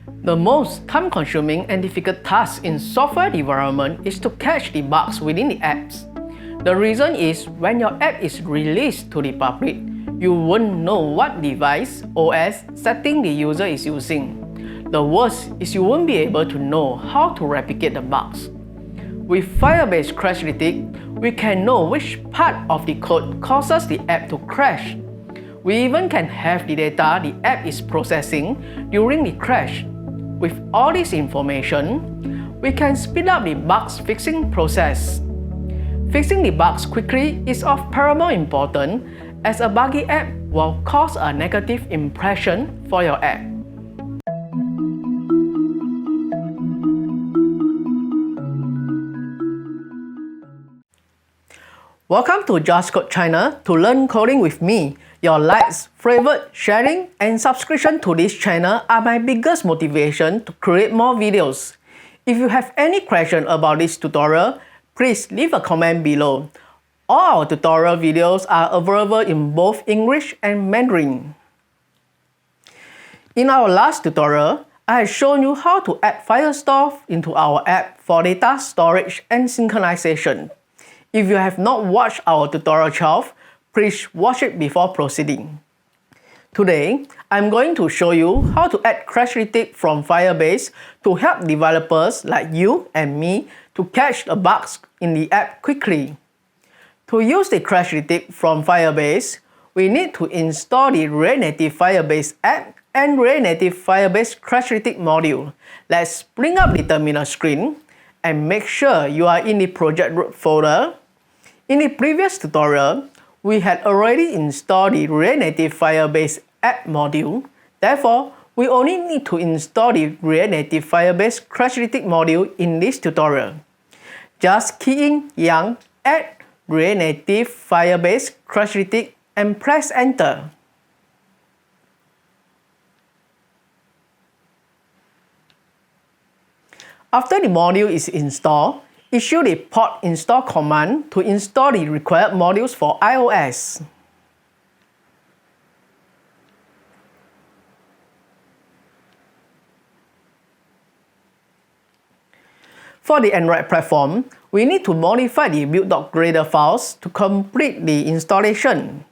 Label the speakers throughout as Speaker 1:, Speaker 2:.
Speaker 1: The most time-consuming and difficult task in software development is to catch the bugs within the apps. The reason is when your app is released to the public, you won't know what device, OS, setting the user is using. The worst is you won't be able to know how to replicate the bugs. With Firebase Crashlytics, we can know which part of the code causes the app to crash. We even can have the data the app is processing during the crash. With all this information, we can speed up the bugs fixing process. Fixing the bugs quickly is of paramount importance, as a buggy app will cause a negative impression for your app. Welcome to Just Code China to learn coding with me. Your likes, favorite, sharing, and subscription to this channel are my biggest motivation to create more videos. If you have any question about this tutorial, please leave a comment below. All our tutorial videos are available in both English and Mandarin. In our last tutorial, I have shown you how to add Firestore into our app for data storage and synchronization. If you have not watched our tutorial 12, please watch it before proceeding. Today, I'm going to show you how to add Crashlytics from Firebase to help developers like you and me to catch the bugs in the app quickly. To use the Crashlytics from Firebase, we need to install the React Native Firebase app and React Native Firebase Crashlytics module. Let's bring up the terminal screen and make sure you are in the project root folder. In the previous tutorial, we had already installed the React Native Firebase app module. Therefore, we only need to install the React Native Firebase Crashlytics module in this tutorial. Just key in yarn add React Native Firebase Crashlytics and press enter. After the module is installed, issue the port install command to install the required modules for iOS. For the Android platform, we need to modify the build.gradle files to complete the installation.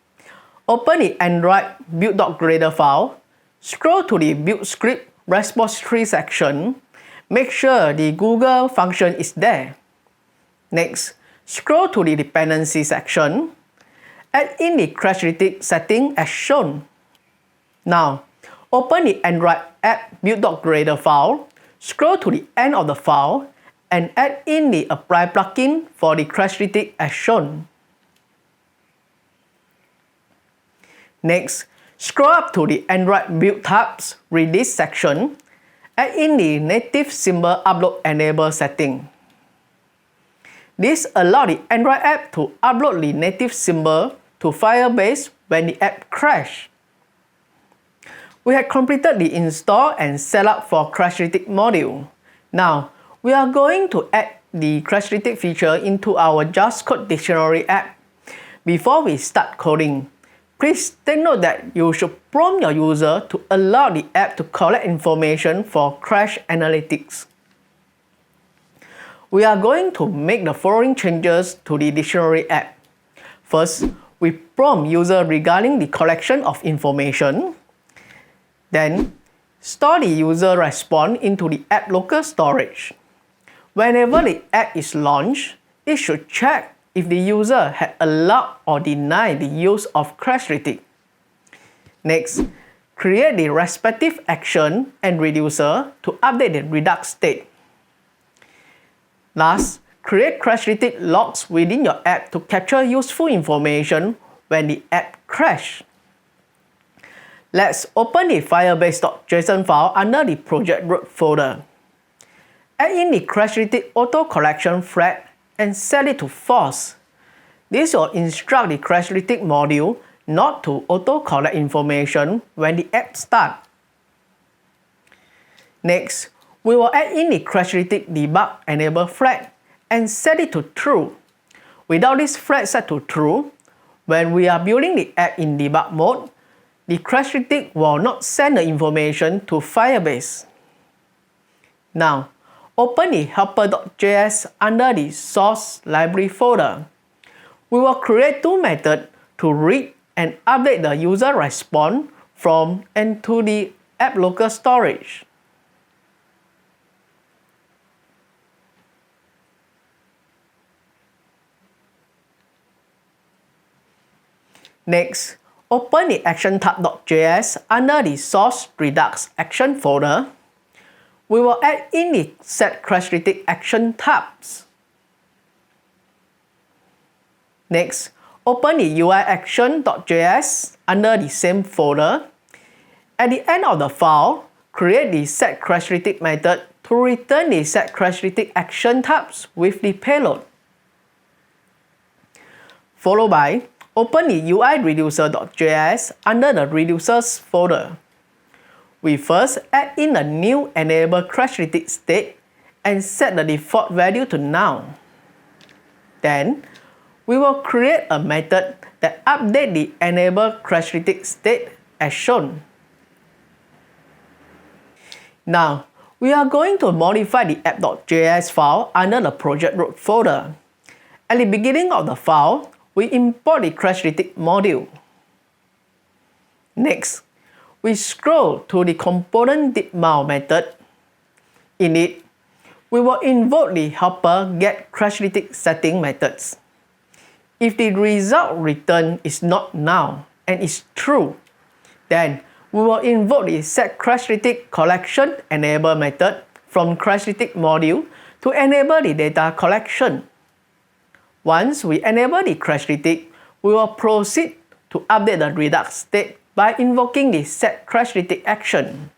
Speaker 1: Open the Android build.gradle file, scroll to the build script repository section, make sure the Google function is there. Next, scroll to the dependency section, add in the Crashlytics setting as shown. Now, open the Android app build.gradle file, scroll to the end of the file, and add in the apply plugin for the Crashlytics as shown. Next, scroll up to the Android build tabs release section, add in the native symbol upload enable setting. This allows the Android app to upload the native symbol to Firebase when the app crashes. We have completed the install and setup for Crashlytics module. Now, we are going to add the Crashlytics feature into our Just Code Dictionary app. Before we start coding, please take note that you should prompt your user to allow the app to collect information for crash analytics. We are going to make the following changes to the dictionary app. First, we prompt user regarding the collection of information. Then, store the user response into the app local storage. Whenever the app is launched, it should check if the user had allowed or denied the use of Crashlytics. Next, create the respective action and reducer to update the Redux state. Last, create Crashlytics logs within your app to capture useful information when the app crashes. Let's open the firebase.json file under the project root folder. Add in the Crashlytics auto collection flag and set it to false. This will instruct the Crashlytics module not to auto collect information when the app starts. Next, we will add in the Crashlytics debug enable flag and set it to true. Without this flag set to true, when we are building the app in debug mode, the Crashlytics will not send the information to Firebase. Now, open the helper.js under the source library folder. We will create two methods to read and update the user response from and to the app local storage. Next, open the action-tab.js under the source Redux action folder. We will add in the set Crashlytics action tabs. Next, open the UI action.js under the same folder. At the end of the file, create the set Crashlytics method to return the set Crashlytics action tabs with the payload. Followed by, open the UI reducer.js under the reducers folder. We first add in a new enable Crashlytics state and set the default value to null. Then, we will create a method that updates the enable Crashlytics state as shown. Now, we are going to modify the app.js file under the project root folder. At the beginning of the file, we import the Crashlytics module. Next, we scroll to the component deepmount method. In it, we will invoke the helper get Crashlytics setting methods. If the result returned is not null and is true, then we will invoke the set Crashlytics collection enable method from Crashlytics module to enable the data collection. Once we enable the Crashlytics, we will proceed to update the Redux state by invoking the set Crashlytics action.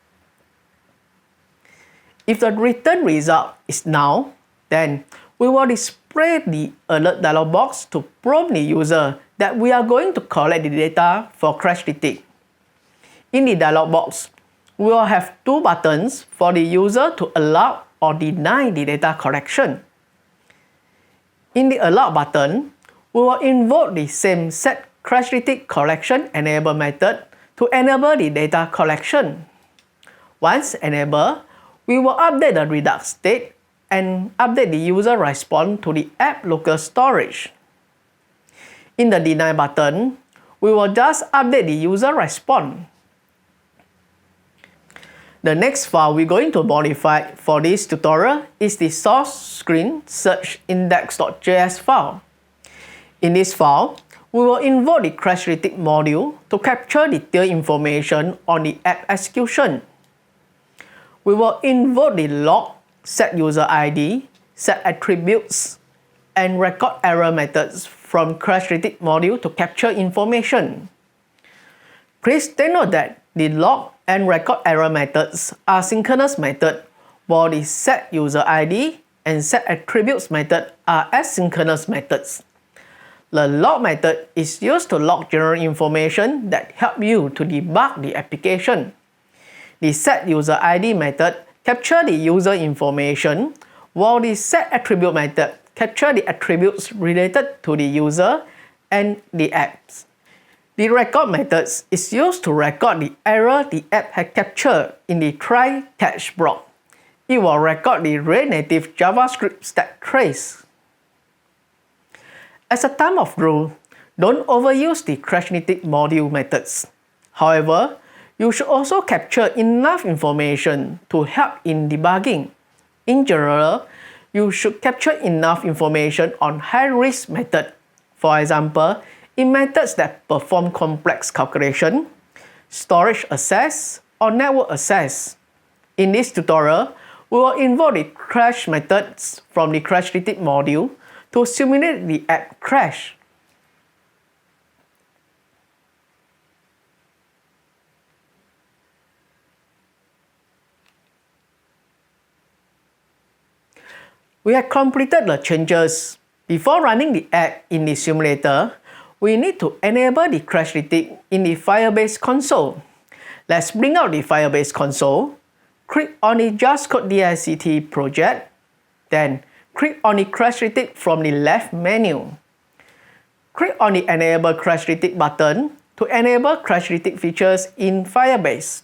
Speaker 1: If the return result is null, then we will display the alert dialog box to prompt the user that we are going to collect the data for Crashlytics. In the dialog box, we will have two buttons for the user to allow or deny the data collection. In the allow button, we will invoke the same set Crashlytics collection enable method to enable the data collection. Once enabled, we will update the Redux state and update the user response to the app local storage. In the deny button, we will just update the user response. The next file we're going to modify for this tutorial is the source screen search index.js file. In this file, we will invoke the Crashlytics module to capture detailed information on the app execution. We will invoke the log, set user ID, set attributes, and record error methods from Crashlytics module to capture information. Please take note that the log and record error methods are synchronous methods, while the set user ID and set attributes method are asynchronous methods. The log method is used to log general information that help you to debug the application. The set user ID method captures the user information, while the set attribute method captures the attributes related to the user and the apps. The record method is used to record the error the app had captured in the try catch block. It will record the React Native JavaScript stack trace. As a time of rule, don't overuse the Crashlytics module methods. However, you should also capture enough information to help in debugging. In general, you should capture enough information on high-risk methods. For example, in methods that perform complex calculation, storage access, or network access. In this tutorial, we will invoke the crash methods from the Crashlytics module to simulate the app crash. We have completed the changes. Before running the app in the simulator, we need to enable the Crashlytics in the Firebase console. Let's bring out the Firebase console. Click on the Just Code DICT project. Then, click on the Crashlytics from the left menu. Click on the Enable Crashlytics button to enable Crashlytics features in Firebase.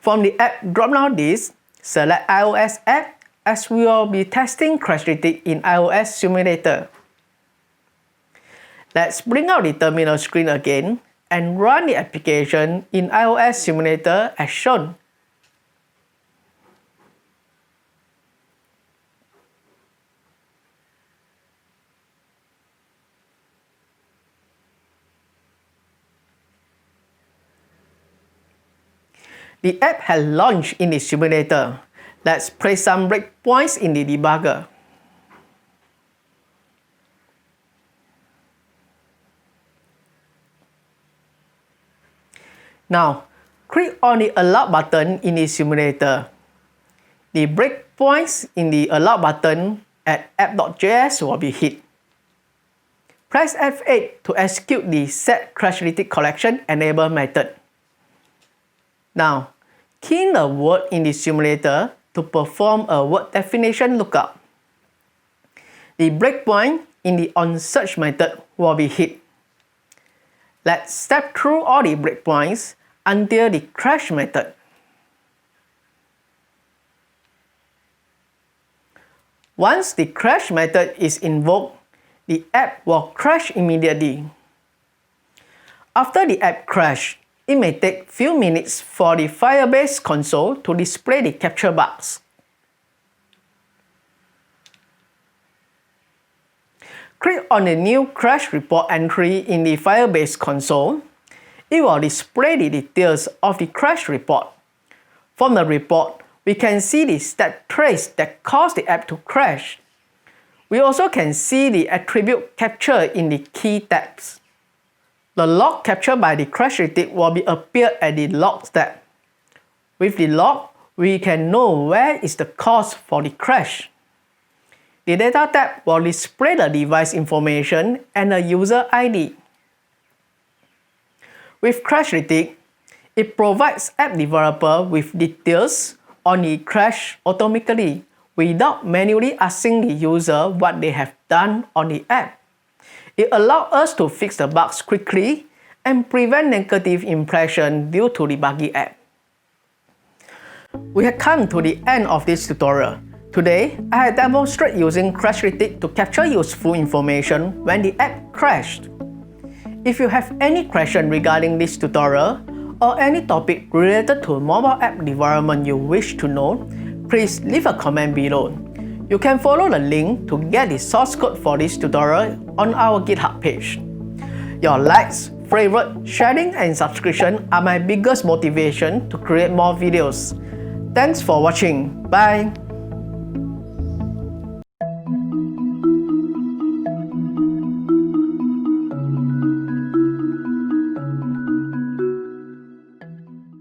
Speaker 1: From the App drop-down list, Select iOS app as we will be testing Crashlytics in iOS Simulator. Let's bring out the terminal screen again and run the application in iOS Simulator as shown. The app has launched in the simulator. Let's place some breakpoints in the debugger. Now, click on the Allow button in the simulator. The breakpoints in the Allow button at app.js will be hit. Press F8 to execute the Set Crashlytics Collection Enable method. Now, key in a word in the simulator to perform a word definition lookup. The breakpoint in the onSearch method will be hit. Let's step through all the breakpoints until the crash method. Once the crash method is invoked, the app will crash immediately. After the app crashes, it may take few minutes for the Firebase console to display the capture box. Click on the new crash report entry in the Firebase console. It will display the details of the crash report. From the report, we can see the stat trace that caused the app to crash. We also can see the attribute captured in the key tabs. The log captured by the Crashlytics will be appear at the Logs tab. With the log, we can know where is the cause for the crash. The Data tab will display the device information and the user ID. With Crashlytics, it provides app developer with details on the crash automatically without manually asking the user what they have done on the app. It allows us to fix the bugs quickly and prevent negative impression due to the buggy app. We have come to the end of this tutorial. Today, I have demonstrated using Crashlytics to capture useful information when the app crashed. If you have any question regarding this tutorial or any topic related to mobile app development you wish to know, please leave a comment below. You can follow the link to get the source code for this tutorial on our GitHub page. Your likes, favorite, sharing and subscription are my biggest motivation to create more videos. Thanks for watching. Bye!